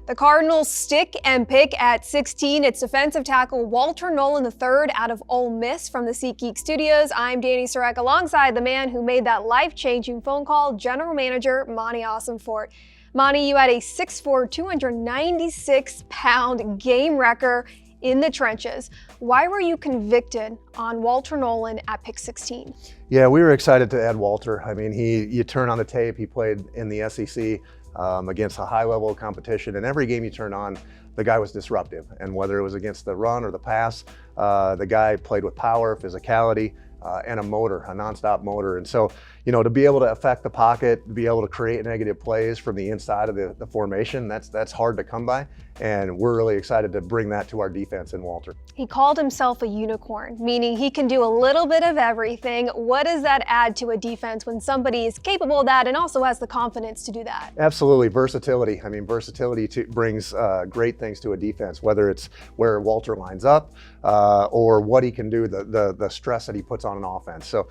The Cardinals stick and pick at 16. It's defensive tackle Walter Nolen III out of Ole Miss from the SeatGeek Studios. I'm Dani Sureck alongside the man who made that life-changing phone call, General Manager Monti Ossenfort. Monti, you had a 6'4", 296-pound game wrecker in the trenches. Why were you convicted on Walter Nolen at pick 16? Yeah, we were excited to add Walter. I mean, you turn on the tape, he played in the SEC against a high level of competition, and every game you turn on, the guy was disruptive. And whether it was against the run or the pass, the guy played with power, physicality, and a motor, a nonstop motor. And so, you know, to be able to affect the pocket, to be able to create negative plays from the inside of the formation, that's hard to come by. And we're really excited to bring that to our defense in Walter. He called himself a unicorn, meaning he can do a little bit of everything. What does that add to a defense when somebody is capable of that and also has the confidence to do that? Absolutely, versatility. I mean, versatility brings great things to a defense, whether it's where Walter lines up or what he can do, the stress that he puts on an offense. So,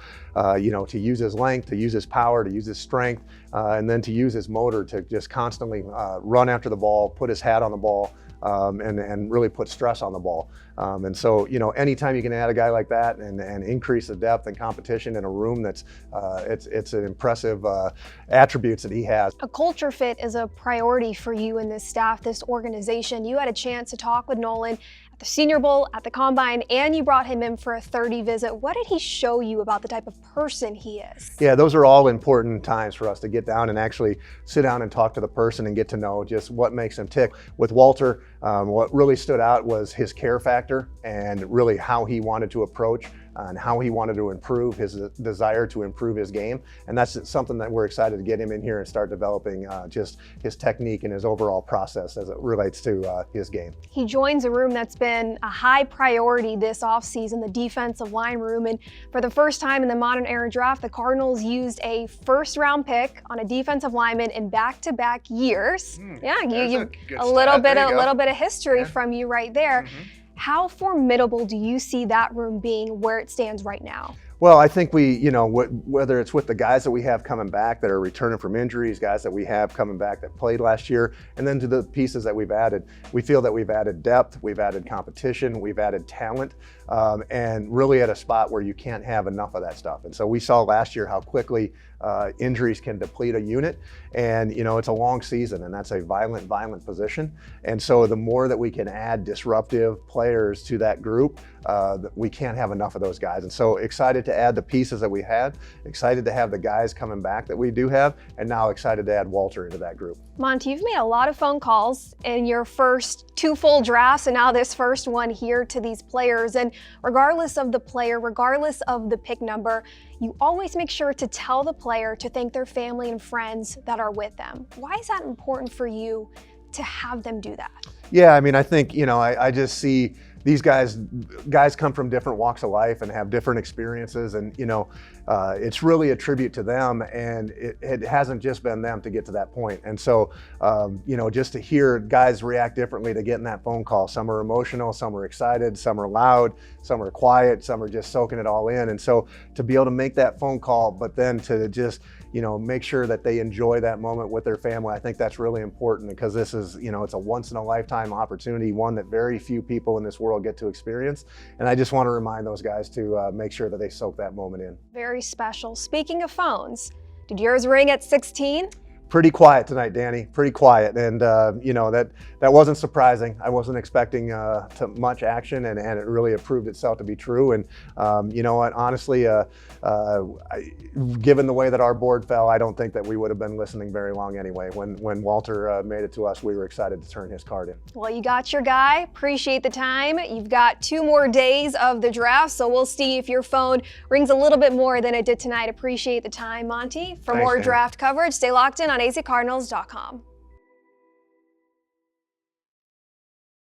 you know, to use his length, to use his power, to use his strength, and then to use his motor to just constantly run after the ball, put his hat on the ball, and really put stress on the ball. And so, you know, anytime you can add a guy like that and increase the depth and competition in a room, that's it's an impressive attributes that he has. A culture fit is a priority for you and this staff, this organization. You had a chance to talk with Nolen at the Senior Bowl, at the Combine, and you brought him in for a 30 visit. What did he show you about the type of person he is? Yeah, those are all important times for us to get down and actually sit down and talk to the person and get to know just what makes him tick. With Walter, what really stood out was his care factor and really how he wanted to approach and how he wanted to improve, his desire to improve his game. And that's something that we're excited to get him in here and start developing just his technique and his overall process as it relates to his game. He joins a room that's been a high priority this offseason, the defensive line room. And for the first time in the modern era draft, the Cardinals used a first-round pick on a defensive lineman in back-to-back years. Yeah, a little bit of history from you right there. How formidable do you see that room being where it stands right now? Well, I think whether it's with the guys that we have coming back that are returning from injuries, guys that we have coming back that played last year, and then to the pieces that we've added, we feel that we've added depth, we've added competition, we've added talent, and really at a spot where you can't have enough of that stuff. And so we saw last year how quickly injuries can deplete a unit, and you know, it's a long season, and that's a violent position. And so the more that we can add disruptive players to that group, we can't have enough of those guys. And so excited to add the pieces that we had, excited to have the guys coming back that we do have, and now excited to add Walter into that group. Monti, you've made a lot of phone calls in your first 2 full drafts and now this first one here to these players. And regardless of the player, regardless of the pick number, you always make sure to tell the player to thank their family and friends that are with them. Why is that important for you to have them do that? Yeah, I mean, I think, you know, I just see these guys come from different walks of life and have different experiences, and you know, it's really a tribute to them, and it hasn't just been them to get to that point. And so, you know, just to hear guys react differently to getting that phone call. Some are emotional, some are excited, some are loud, some are quiet, some are just soaking it all in. And so to be able to make that phone call, but then to just, you know, make sure that they enjoy that moment with their family, I think that's really important, because this is, you know, it's a once in a lifetime opportunity, one that very few people in this world get to experience. And I just want to remind those guys to make sure that they soak that moment in. Very special. Speaking of phones, did yours ring at 16? Pretty quiet tonight, Dani, pretty quiet. And you know, that wasn't surprising. I wasn't expecting much action, and it really proved itself to be true. And you know what, honestly, given the way that our board fell, I don't think that we would have been listening very long anyway. When Walter made it to us, we were excited to turn his card in. Well, you got your guy. Appreciate the time. You've got 2 more days of the draft, so we'll see if your phone rings a little bit more than it did tonight. Appreciate the time, Monti. For more draft coverage, stay locked in on azcardinals.com.